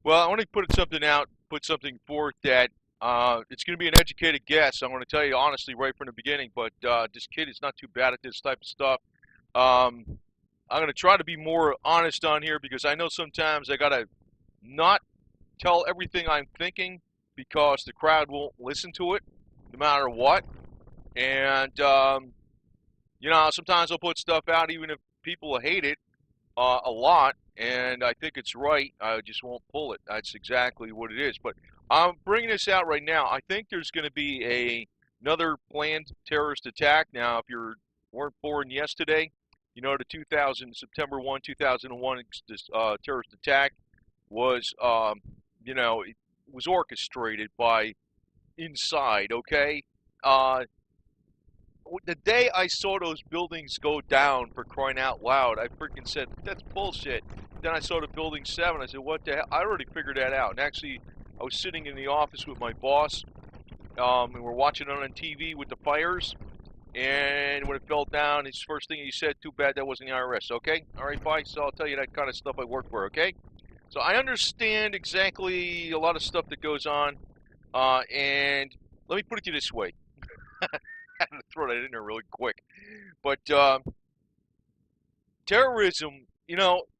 Well, I want to put something forth that it's going to be an educated guess. I'm going to tell you honestly right from the beginning, but this kid is not too bad at this type of stuff. Um, I'm going to try to be more honest on here because I know sometimes I got to not tell everything I'm thinking because the crowd won't listen to it no matter what. And, sometimes I'll put stuff out even if people hate it a lot, and I think it's right. I just won't pull it. That's exactly what it is. But I'm bringing this out right now. I think there's going to be another planned terrorist attack. Now, if you weren't born yesterday, you know the 2000 September 1, 2001 terrorist attack was, it was orchestrated by inside. Okay, uh, the day I saw those buildings go down, for crying out loud, I freaking said, that's bullshit. Then I saw the building 7. I said, what the hell? I already figured that out. And actually, I was sitting in the office with my boss, and we're watching it on TV with the fires. And when it fell down, his first thing he said, too bad that wasn't the IRS. Okay? All right, bye. So I'll tell you that kind of stuff I work for, okay? So I understand exactly a lot of stuff that goes on. And let me put it to you this way. I had to throw that in there really quick. But terrorism,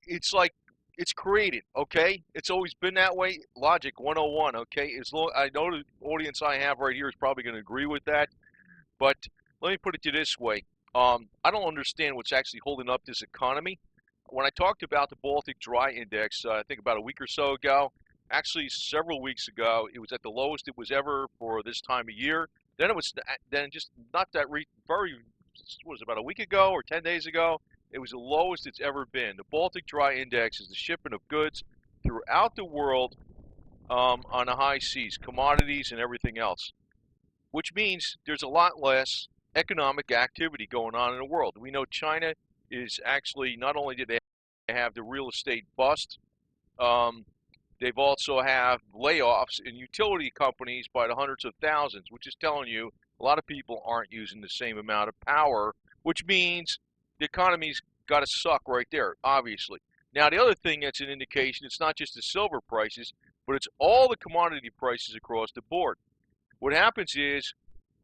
it's like it's created, okay? It's always been that way. Logic 101, okay? I know the audience I have right here is probably going to agree with that, but let me put it to you this way. I don't understand what's actually holding up this economy. When I talked about the Baltic Dry Index, I think about a week or so ago, actually several weeks ago, it was at the lowest it was ever for this time of year. Then just not that very, what was it, about a week ago or 10 days ago, it was the lowest it's ever been. The Baltic Dry Index is the shipment of goods throughout the world on the high seas, commodities and everything else, which means there's a lot less economic activity going on in the world. We know China is actually, not only did they have the real estate bust, um, they've also have layoffs in utility companies by the hundreds of thousands, which is telling you a lot of people aren't using the same amount of power, which means the economy's got to suck right there, obviously. Now, the other thing that's an indication, it's not just the silver prices, but it's all the commodity prices across the board. What happens is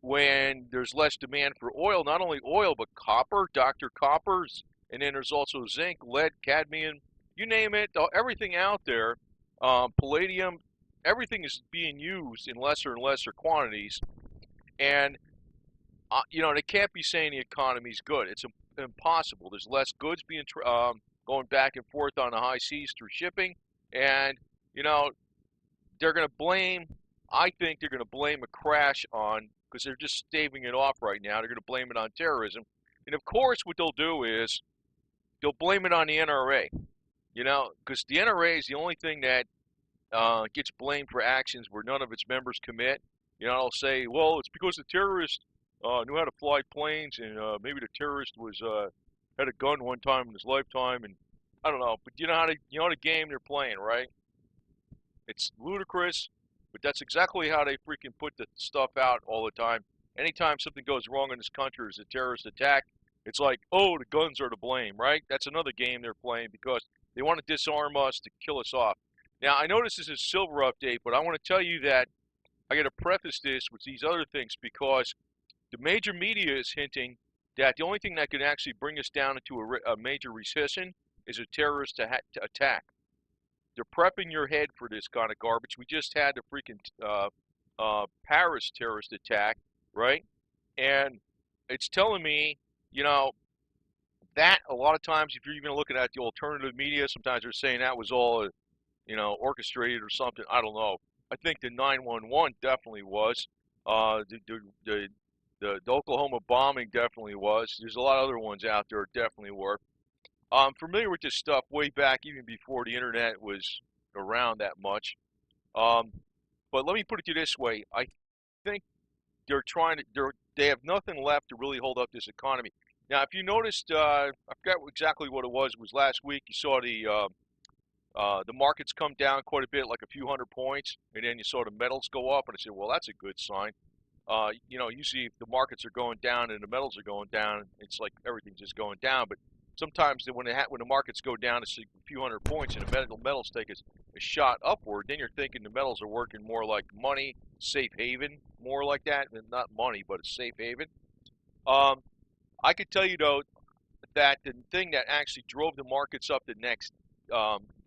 when there's less demand for oil, not only oil, but copper, Dr. Coppers, and then there's also zinc, lead, cadmium, you name it, everything out there, palladium, everything is being used in lesser and lesser quantities. And, they can't be saying the economy's good. It's impossible. There's less goods being going back and forth on the high seas through shipping. And, you know, they're going to blame, I think they're going to blame a crash on, because they're just staving it off right now. They're going to blame it on terrorism. And of course, what they'll do is they'll blame it on the NRA, because the NRA is the only thing that gets blamed for actions where none of its members commit. They'll say, well, it's because the terrorist knew how to fly planes, and maybe the terrorist was had a gun one time in his lifetime, and I don't know. But you know the game they're playing, right? It's ludicrous, but that's exactly how they freaking put the stuff out all the time. Anytime something goes wrong in this country, there's a terrorist attack, it's like, oh, the guns are to blame, right? That's another game they're playing because they want to disarm us to kill us off. Now, I know this is a silver update, but I want to tell you that I got to preface this with these other things because the major media is hinting that the only thing that can actually bring us down into a major recession is a terrorist attack. They're prepping your head for this kind of garbage. We just had the freaking Paris terrorist attack, right? And it's telling me, you know, that a lot of times, if you're even looking at the alternative media, sometimes they're saying that was all, orchestrated or something. I don't know. I think the 911 definitely was. The Oklahoma bombing definitely was. There's a lot of other ones out there that definitely were. I'm familiar with this stuff way back, even before the internet was around that much. Um, but let me put it to you this way: I think they have nothing left to really hold up this economy. Now, if you noticed, I forgot exactly what it was. It was last week. You saw the markets come down quite a bit, like a few hundred points, and then you saw the metals go up, and I said, well, that's a good sign. Usually if the markets are going down and the metals are going down, it's like everything's just going down. But sometimes when the markets go down a few hundred points and the metals take a shot upward, then you're thinking the metals are working more like money, safe haven, more like that, and not money, but a safe haven. I could tell you though that the thing that actually drove the markets up the next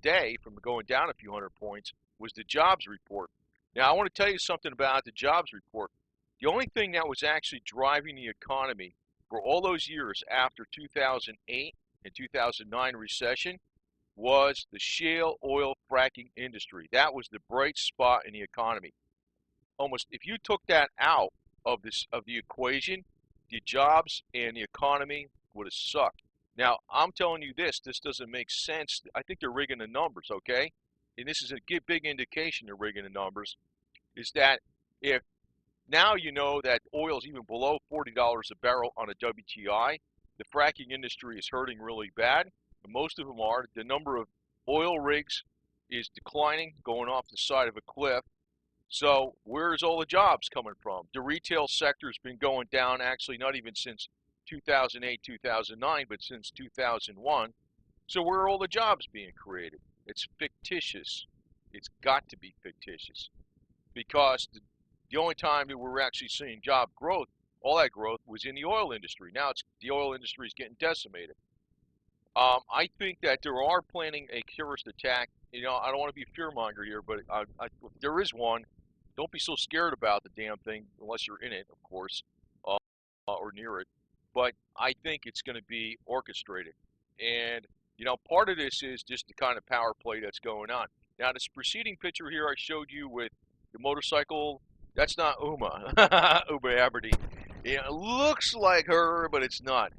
day from going down a few hundred points was the jobs report. Now, I want to tell you something about the jobs report. The only thing that was actually driving the economy for all those years after 2008 and 2009 recession was the shale oil fracking industry. That was the bright spot in the economy. Almost, if you took that out of the equation, the jobs and the economy would have sucked. Now, I'm telling you this doesn't make sense. I think they're rigging the numbers, okay? And this is a big indication they're rigging the numbers, is that if now you know that oil is even below $40 a barrel on a WTI, the fracking industry is hurting really bad. And most of them are. The number of oil rigs is declining, going off the side of a cliff. So where's all the jobs coming from? The retail sector's been going down, actually not even since 2008, 2009, but since 2001. So where are all the jobs being created? It's fictitious. It's got to be fictitious, because the only time that we're actually seeing job growth, all that growth, was in the oil industry. Now the oil industry is getting decimated. I think that there are planning a terrorist attack. You know, I don't want to be a fearmonger here, but if there is one, don't be so scared about the damn thing, unless you're in it, of course, or near it. But I think it's going to be orchestrated. And, you know, part of this is just the kind of power play that's going on. Now, this preceding picture here I showed you with the motorcycle, that's not Uma, Uma Aberdeen. It looks like her, but it's not.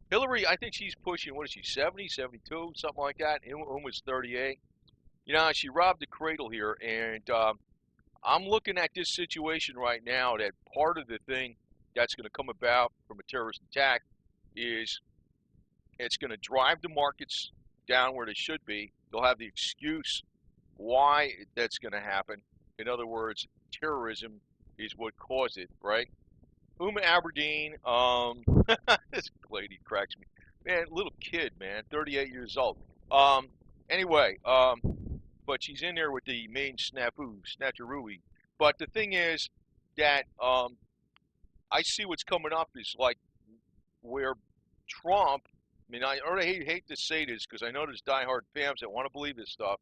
Hillary, I think she's pushing, what is she, 70, 72, something like that. Uma's 38. You know, she robbed the cradle here, and I'm looking at this situation right now that part of the thing that's going to come about from a terrorist attack is it's going to drive the markets down where they should be. They'll have the excuse why that's going to happen. In other words, terrorism is what caused it, right? Uma Aberdeen, this lady cracks me. Man, little kid, man, 38 years old. Anyway, but she's in there with the main snatcherooey. But the thing is that I see what's coming up is like where Trump, I mean, I already hate to say this because I know there's diehard fans that want to believe this stuff.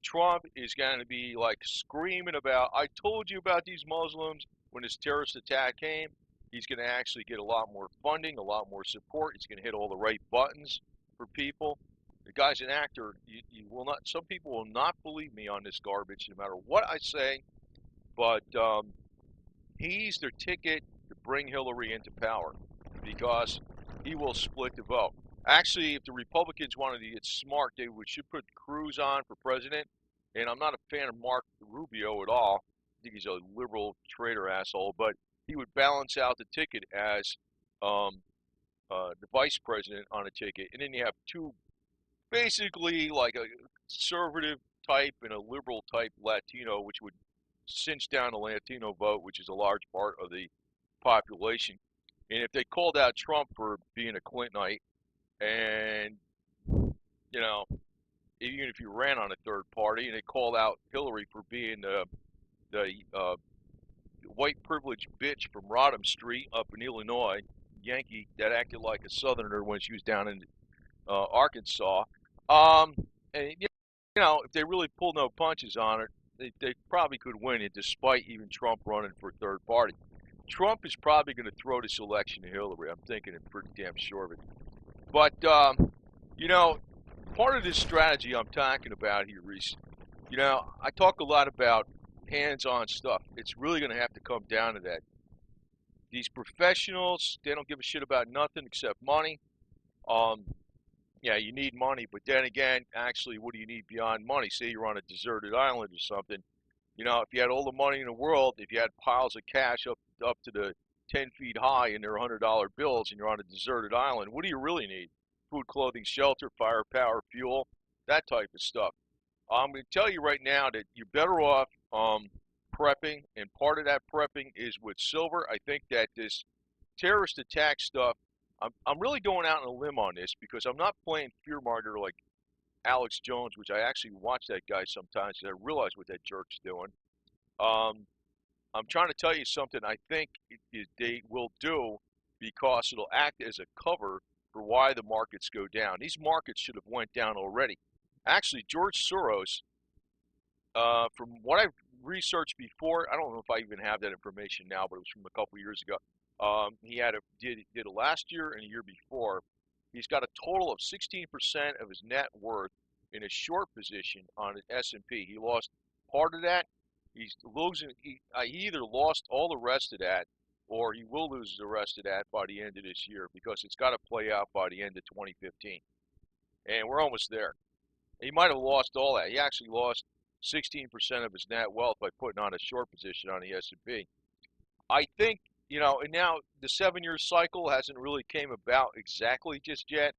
Trump is going to be like screaming about, I told you about these Muslims when this terrorist attack came. He's going to actually get a lot more funding, a lot more support. He's going to hit all the right buttons for people. The guy's an actor. You will not. Some people will not believe me on this garbage, no matter what I say. But he's their ticket to bring Hillary into power, because he will split the vote. Actually, if the Republicans wanted to get smart, they should put Cruz on for president. And I'm not a fan of Mark Rubio at all. I think he's a liberal traitor asshole, but he would balance out the ticket as the vice president on a ticket. And then you have two, basically like a conservative type and a liberal type Latino, which would cinch down the Latino vote, which is a large part of the population. And if they called out Trump for being a Clintonite, and, you know, even if you ran on a third party, and they called out Hillary for being the white privileged bitch from Rodham Street up in Illinois, Yankee that acted like a Southerner when she was down in Arkansas. And you know, if they really pulled no punches on it, they probably could win it, despite even Trump running for third party. Trump is probably going to throw this election to Hillary. I'm thinking it pretty damn sure of it. But you know, part of this strategy I'm talking about here, Reese, you know, I talk a lot about hands-on stuff. It's really going to have to come down to that. These professionals, they don't give a shit about nothing except money. Yeah, you need money, but then again, actually, what do you need beyond money? Say you're on a deserted island or something. You know, if you had all the money in the world, if you had piles of cash up to the 10 feet high and they're $100 bills and you're on a deserted island, what do you really need? Food, clothing, shelter, firepower, fuel, that type of stuff. I'm going to tell you right now that you're better off prepping, and part of that prepping is with silver. I think that this terrorist attack stuff I'm really going out on a limb on this because I'm not playing fearmonger like Alex Jones, which I actually watch that guy sometimes because I realize what that jerk's doing. Um, I'm trying to tell you something I think they will do because it'll act as a cover for why the markets go down. These markets should have went down already. Actually, George Soros, from what I've researched before, I don't know if I even have that information now, but it was from a couple years ago. He did it last year and a year before. He's got a total of 16% of his net worth in a short position on an S&P. He lost part of that. He's losing. He either lost all the rest of that, or he will lose the rest of that by the end of this year because it's got to play out by the end of 2015, and we're almost there. He might have lost all that. He actually lost 16% of his net wealth by putting on a short position on the S&P. I think, and now the 7-year cycle hasn't really came about exactly just yet,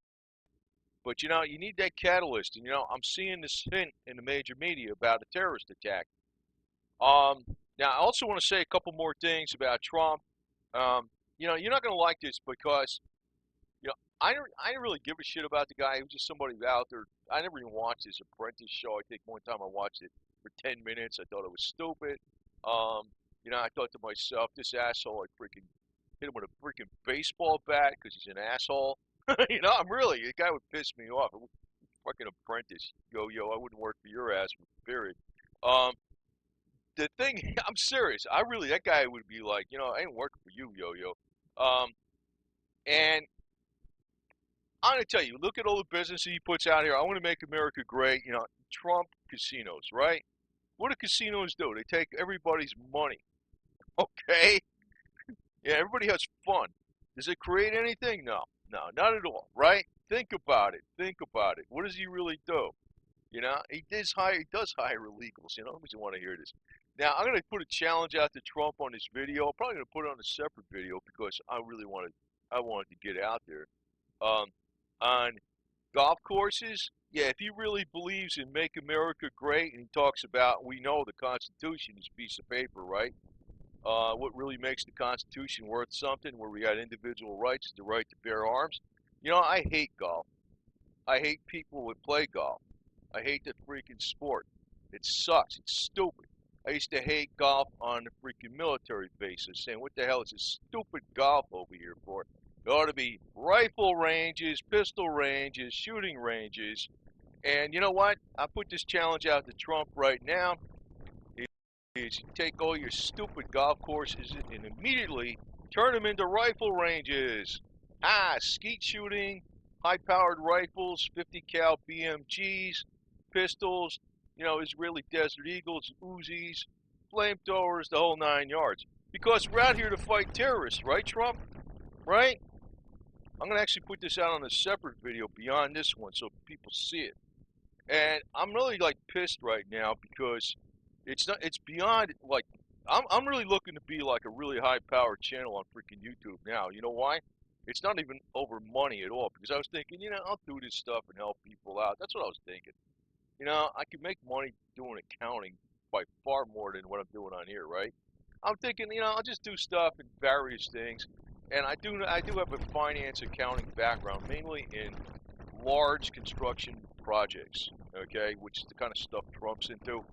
but you need that catalyst. And I'm seeing this hint in the major media about a terrorist attack. Um, Now I also want to say a couple more things about Trump. You're not going to like this because I didn't really give a shit about the guy. He was just somebody out there. I never even watched his Apprentice show. I think one time I watched it for 10 minutes. I thought it was stupid. Um, I thought to myself, this asshole, I freaking hit him with a freaking baseball bat because he's an asshole. I'm really, the guy would piss me off. Fucking Apprentice, yo, I wouldn't work for your ass, period. Um, the thing, I'm serious. That guy would be like, I ain't working for you, yo. Um, and I'm going to tell you, look at all the business he puts out here. I want to make America great. Trump casinos, right? What do casinos do? They take everybody's money, okay? Yeah, everybody has fun. Does it create anything? No, not at all, right? Think about it. Think about it. What does he really do? He does hire illegals. Nobody want to hear this. Now, I'm going to put a challenge out to Trump on this video. I'm probably going to put it on a separate video because I wanted to get out there. Um, on golf courses, yeah, if he really believes in Make America Great, and he talks about, we know the Constitution is a piece of paper, right? What really makes the Constitution worth something, where we got individual rights, is the right to bear arms. I hate golf. I hate people who play golf. I hate the freaking sport. It sucks. It's stupid. I used to hate golf on the freaking military bases, saying, what the hell is this stupid golf over here for? There ought to be rifle ranges, pistol ranges, shooting ranges. And you know what? I put this challenge out to Trump right now. Is take all your stupid golf courses and immediately turn them into rifle ranges. Skeet shooting, high-powered rifles, 50 cal BMGs, pistols, Israeli Desert Eagles, Uzis, flamethrowers, the whole 9 yards. Because we're out here to fight terrorists, right, Trump? Right? I'm going to actually put this out on a separate video beyond this one so people see it. And I'm really pissed right now because it's beyond I'm really looking to be like a really high powered channel on freaking YouTube now. You know why? It's not even over money at all because I was thinking, I'll do this stuff and help people out. That's what I was thinking. I could make money doing accounting by far more than what I'm doing on here, right? I'm thinking, I'll just do stuff in various things. And I do have a finance accounting background, mainly in large construction projects, okay, which is the kind of stuff Trump's into.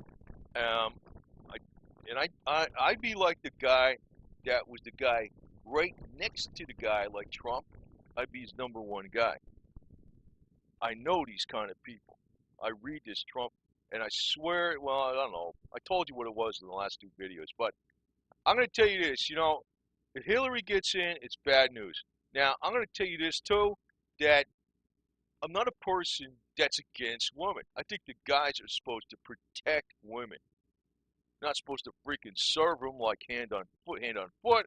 I'd be like the guy that was the guy right next to the guy like Trump. I'd be his number one guy. I know these kind of people. I read this Trump, and I swear, well, I don't know. I told you what it was in the last 2 videos, but I'm going to tell you this, if Hillary gets in, it's bad news. Now, I'm going to tell you this, too, that I'm not a person that's against women. I think the guys are supposed to protect women. Not supposed to freaking serve them like hand on foot,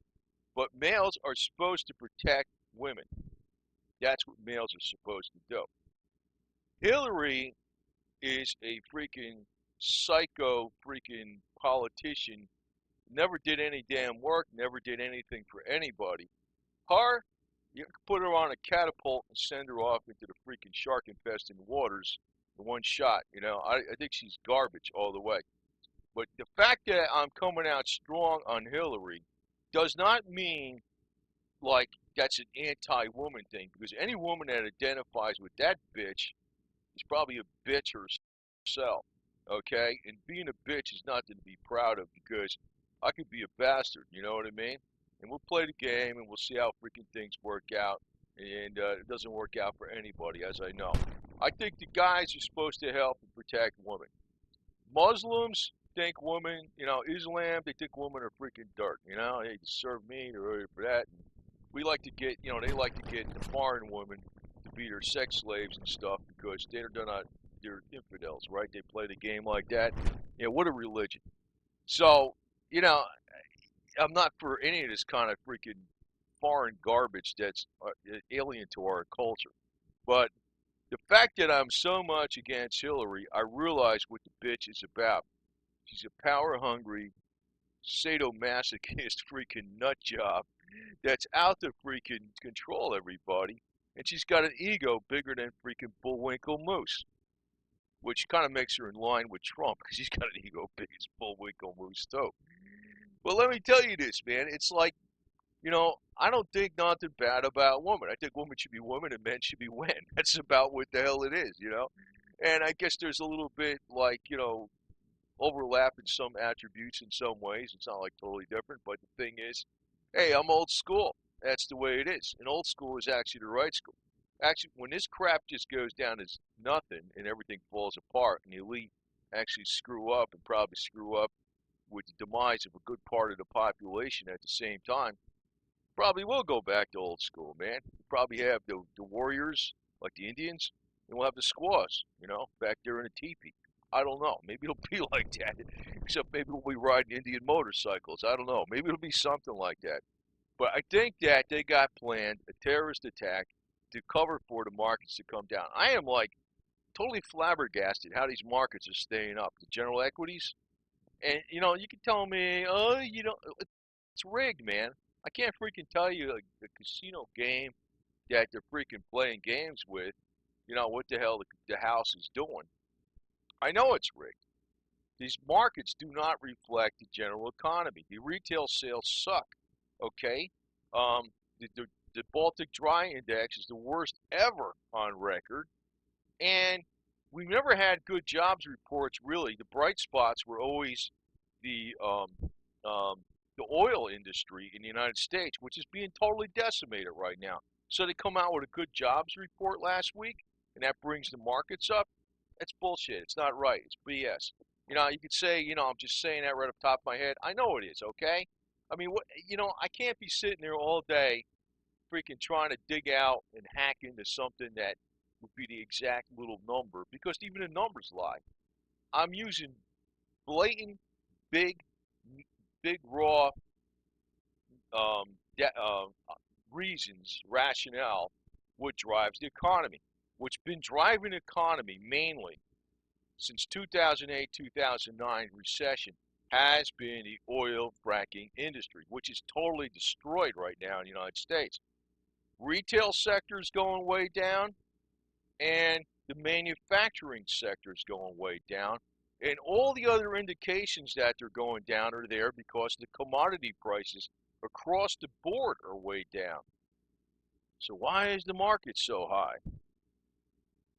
but males are supposed to protect women. That's what males are supposed to do. Hillary is a freaking psycho freaking politician. Never did any damn work, never did anything for anybody. Her, you can put her on a catapult and send her off into the freaking shark-infested waters in one shot. I think she's garbage all the way. But the fact that I'm coming out strong on Hillary does not mean, that's an anti-woman thing, because any woman that identifies with that bitch is probably a bitch herself, okay? And being a bitch is nothing to be proud of, because I could be a bastard, you know what I mean? And we'll play the game and we'll see how freaking things work out. And it doesn't work out for anybody, as I know. I think the guys are supposed to help and protect women. Muslims think women, Islam, they think women are freaking dirt, they serve meat or for that. We like to get, they like to get the foreign women to be their sex slaves and stuff, because they're infidels, right? They play the game like that. What a religion. So, you know, I'm not for any of this kind of freaking foreign garbage that's alien to our culture. But the fact that I'm so much against Hillary, I realize what the bitch is about. She's a power-hungry, sadomasochist freaking nut job that's out to freaking control everybody. And she's got an ego bigger than freaking Bullwinkle Moose, which kind of makes her in line with Trump, because he's got an ego big as Bullwinkle Moose too. But let me tell you this, man. It's like, I don't think nothing bad about women. I think women should be women and men should be men. That's about what the hell it is. And I guess there's a little bit like, overlap in some attributes in some ways. It's not like totally different, but the thing is, hey, I'm old school. That's the way it is. And old school is actually the right school. Actually, when this crap just goes down as nothing and everything falls apart and the elite actually screw up and probably screw up with the demise of a good part of the population at the same time, probably will go back to old school, man. We'll probably have the warriors, like the Indians, and we'll have the squaws, back there in a teepee. I don't know. Maybe it'll be like that, except maybe we'll be riding Indian motorcycles. I don't know. Maybe it'll be something like that. But I think that they got planned a terrorist attack to cover for the markets to come down. I am like totally flabbergasted how these markets are staying up. The general equities, and you can tell me, oh, it's rigged, man. I can't freaking tell you like, the casino game that they're freaking playing games with. What the hell the house is doing. I know it's rigged. These markets do not reflect the general economy. The retail sales suck. Okay, the Baltic Dry Index is the worst ever on record, and we've never had good jobs reports. Really, the bright spots were always the the oil industry in the United States, which is being totally decimated right now. So they come out with a good jobs report last week, and that brings the markets up. That's bullshit. It's not right. It's BS. You could say, I'm just saying that right off the top of my head. I know it is, okay? I mean, I can't be sitting there all day freaking trying to dig out and hack into something that would be the exact little number, because even the numbers lie. I'm using blatant, big, big raw um, reasons, rationale, what drives the economy. What's been driving the economy mainly since 2008, 2009 recession has been the oil fracking industry, which is totally destroyed right now in the United States. Retail sector is going way down, and the manufacturing sector is going way down. And all the other indications that they're going down are there because the commodity prices across the board are way down. So why is the market so high?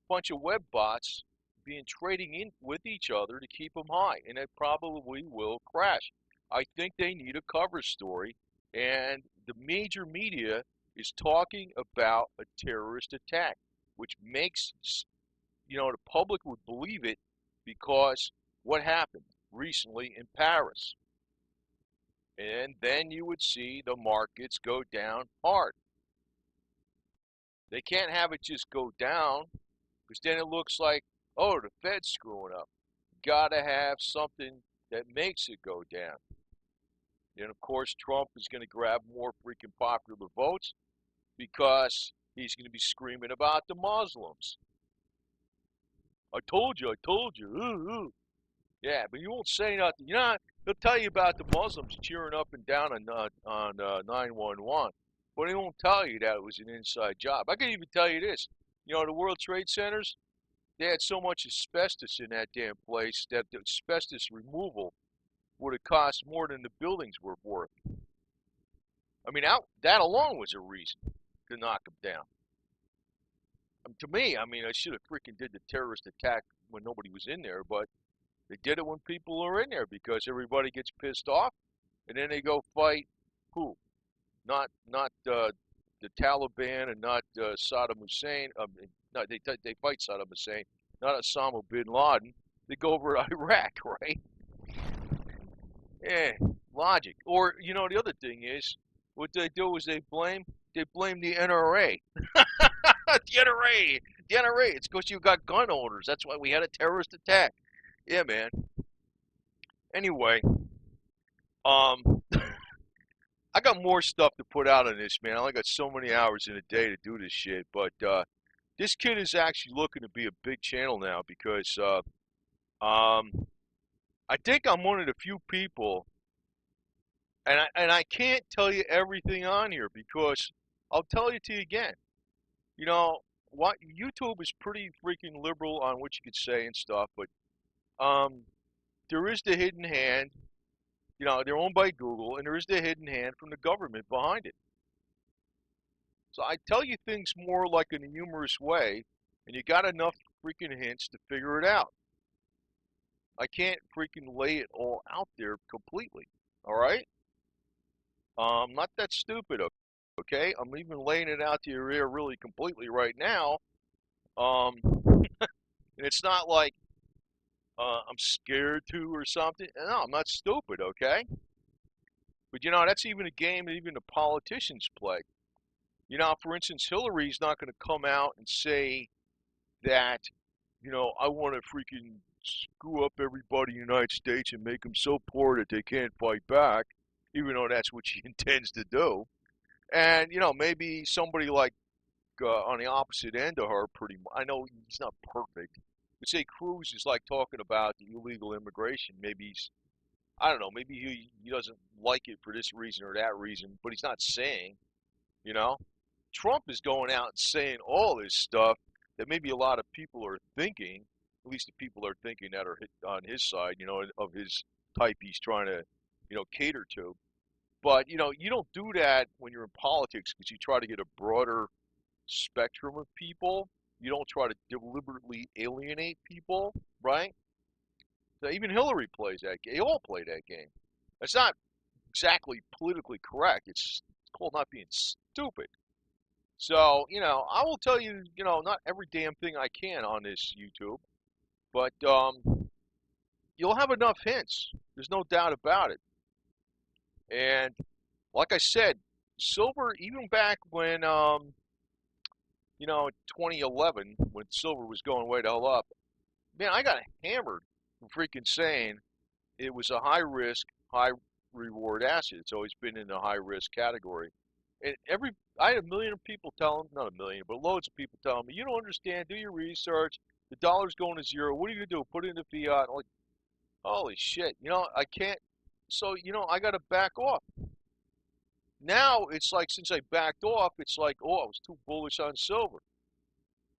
Bunch of web bots being trading in with each other to keep them high, and it probably will crash. I think they need a cover story, and the major media is talking about a terrorist attack, which makes, the public would believe it because what happened recently in Paris. And then you would see the markets go down hard. They can't have it just go down, because then it looks like, oh, the Fed's screwing up. Gotta have something that makes it go down. And of course, Trump is going to grab more freaking popular votes because he's going to be screaming about the Muslims. I told you. Ooh, ooh. Yeah, but you won't say nothing. They'll tell you about the Muslims cheering up and down on 911, but they won't tell you that it was an inside job. I can even tell you this. The World Trade Centers, they had so much asbestos in that damn place that the asbestos removal would have cost more than the buildings were worth. I mean, that alone was a reason to knock him down. To me, I mean, I should have freaking did the terrorist attack when nobody was in there, but they did it when people are in there because everybody gets pissed off, and then they go fight who? Not the Taliban and not Saddam Hussein. No, they fight Saddam Hussein, not Osama bin Laden. They go over to Iraq, right? Eh, logic. Or the other thing is, what they do is they blame the NRA. The NRA, the NRA. It's because you got gun owners. That's why we had a terrorist attack. Yeah, man. Anyway, um, I got more stuff to put out on this, man. I only got so many hours in a day to do this shit. But this kid is actually looking to be a big channel now because I think I'm one of the few people, and I can't tell you everything on here because I'll tell it to you again. You know, what YouTube is pretty freaking liberal on what you could say and stuff, but um, there is the hidden hand. They're owned by Google, and there is the hidden hand from the government behind it. So I tell you things more like in a humorous way, and you got enough freaking hints to figure it out. I can't freaking lay it all out there completely. All right? I'm not that stupid, okay? I'm even laying it out to your ear really completely right now. And it's not like I'm scared to or something. No, I'm not stupid, okay? But that's even a game that even the politicians play. For instance, Hillary's not going to come out and say that, I want to freaking screw up everybody in the United States and make them so poor that they can't fight back, even though that's what she intends to do. And, maybe somebody like on the opposite end of her, I know he's not perfect, but say Cruz is like talking about the illegal immigration. Maybe I don't know, maybe he doesn't like it for this reason or that reason, but he's not saying, you know. Trump is going out and saying all this stuff that maybe a lot of people are thinking, at least the people are thinking that are on his side, of his type he's trying to, cater to. But, you don't do that when you're in politics because you try to get a broader spectrum of people. You don't try to deliberately alienate people, right? So even Hillary plays that game. They all play that game. It's not exactly politically correct. It's called not being stupid. So, I will tell you, not every damn thing I can on this YouTube, but you'll have enough hints. There's no doubt about it. And like I said, silver, even back when, 2011, when silver was going way the hell up, man, I got hammered for freaking saying it was a high risk, high reward asset. It's always been in the high risk category. And I had a million people telling, not a million, but loads of people telling me, you don't understand, do your research, the dollar's going to zero, what are you going to do, put it into fiat? I'm like, holy shit, I can't, so, I got to back off. Now, it's like, since I backed off, it's like, oh, I was too bullish on silver.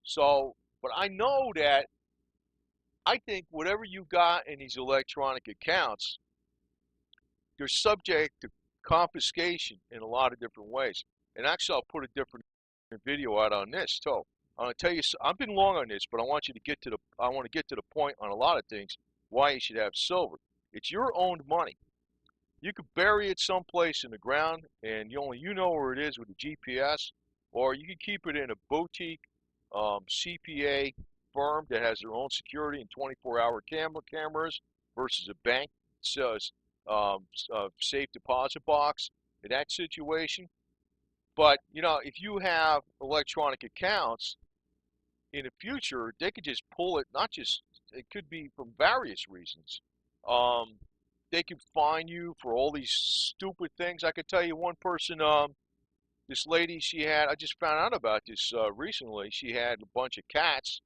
So, but I know that, I think whatever you got in these electronic accounts, they're subject to confiscation in a lot of different ways. And actually, I'll put a different video out on this too. I'm gonna tell you, I've been long on this, but I want to get to the point on a lot of things why you should have silver. It's your owned money. You could bury it someplace in the ground, and you know where it is with a GPS, or you can keep it in a boutique CPA firm that has their own security and 24-hour cameras versus a bank safe deposit box in that situation. But, if you have electronic accounts in the future, they could just pull it, it could be from various reasons. They could fine you for all these stupid things. I could tell you one person, this lady, I just found out about this recently. She had a bunch of cats,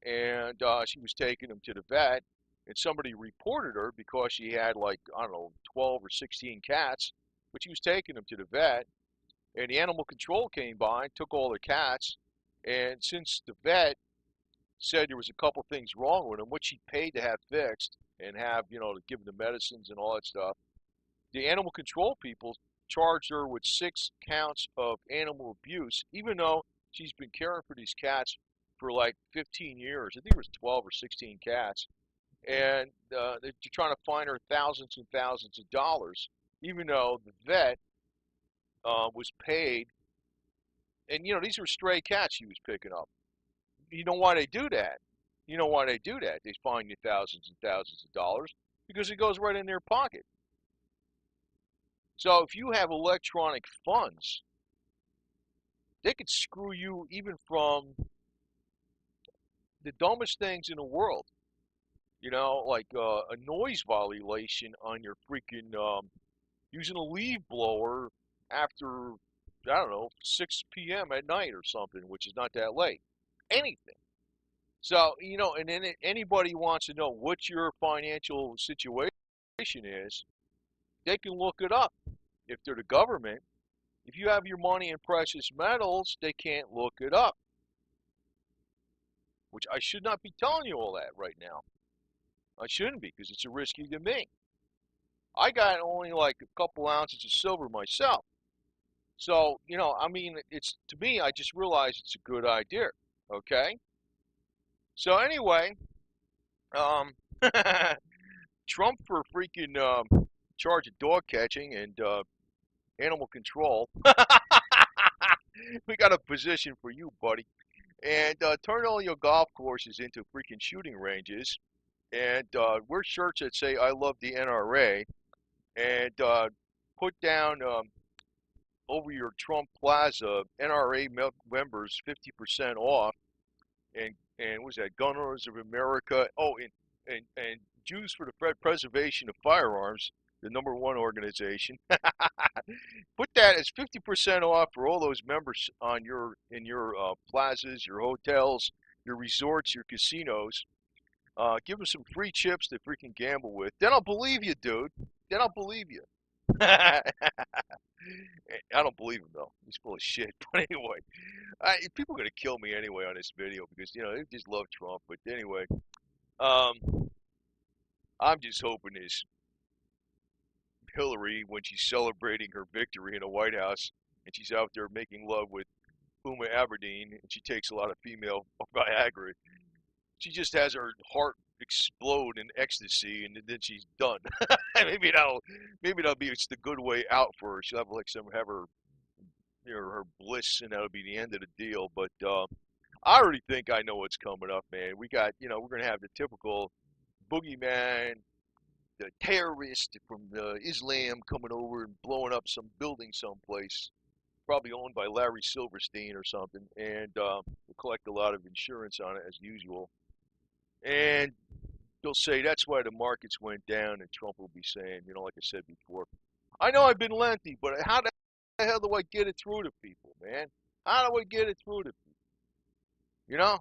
and she was taking them to the vet, and somebody reported her because she had, like, I don't know, 12 or 16 cats, but she was taking them to the vet, and the animal control came by and took all the cats, and since the vet said there was a couple things wrong with them, what she paid to have fixed and have, to give them the medicines and all that stuff, the animal control people charged her with 6 counts of animal abuse, even though she's been caring for these cats for like 15 years. I think it was 12 or 16 cats. And they're trying to fine her thousands and thousands of dollars, even though the vet was paid. And, these were stray cats she was picking up. You know why they do that? You know why they do that? They fine you thousands and thousands of dollars because it goes right in their pocket. So if you have electronic funds, they could screw you even from the dumbest things in the world. Like a noise violation on your freaking using a leaf blower after, I don't know, 6 p.m. at night or something, which is not that late. Anything. So, and then anybody wants to know what your financial situation is, they can look it up. If they're the government, if you have your money in precious metals, they can't look it up. Which I should not be telling you all that right now. I shouldn't be, because it's a risky to me. I got only like a couple ounces of silver myself. So, it's, to me, I just realized it's a good idea. Okay? So anyway, um, Trump for freaking charge of dog catching and animal control. We got a position for you, buddy. And turn all your golf courses into freaking shooting ranges. And wear shirts that say "I love the NRA," and put down over your Trump Plaza NRA members 50% off, and what's that? Gun Owners of America. Oh, and Jews for the Preservation of Firearms, the #1 organization. Put that as 50% off for all those members on in your plazas, your hotels, your resorts, your casinos. Give them some free chips to freaking gamble with. Then I'll believe you, dude. Then I'll believe you. I don't believe him though. He's full of shit. But anyway, people are gonna kill me anyway on this video because they just love Trump. But anyway, I'm just hoping this Hillary, when she's celebrating her victory in the White House and she's out there making love with Uma Aberdeen and she takes a lot of female Viagra, she just has her heart explode in ecstasy and then she's done. maybe that'll be it's the good way out for her. She'll have her her bliss and that'll be the end of the deal. But I already think I know what's coming up, man. We got we're gonna have the typical boogeyman, the terrorist from Islam coming over and blowing up some building someplace, probably owned by Larry Silverstein or something, and we'll collect a lot of insurance on it as usual. And they'll say that's why the markets went down, and Trump will be saying, like I said before, I know I've been lengthy, but how the hell do I get it through to people, man? How do I get it through to people?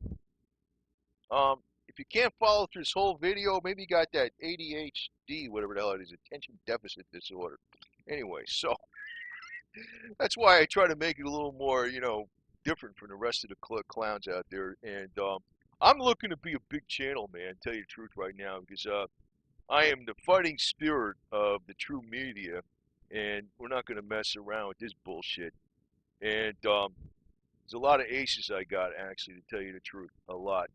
If you can't follow through this whole video, maybe you got that ADHD, whatever the hell it is, attention deficit disorder. Anyway, so that's why I try to make it a little more, different from the rest of the clowns out there. And I'm looking to be a big channel, man, tell you the truth right now, because I am the fighting spirit of the true media, and we're not going to mess around with this bullshit. And there's a lot of aces I got, actually, to tell you the truth, a lot.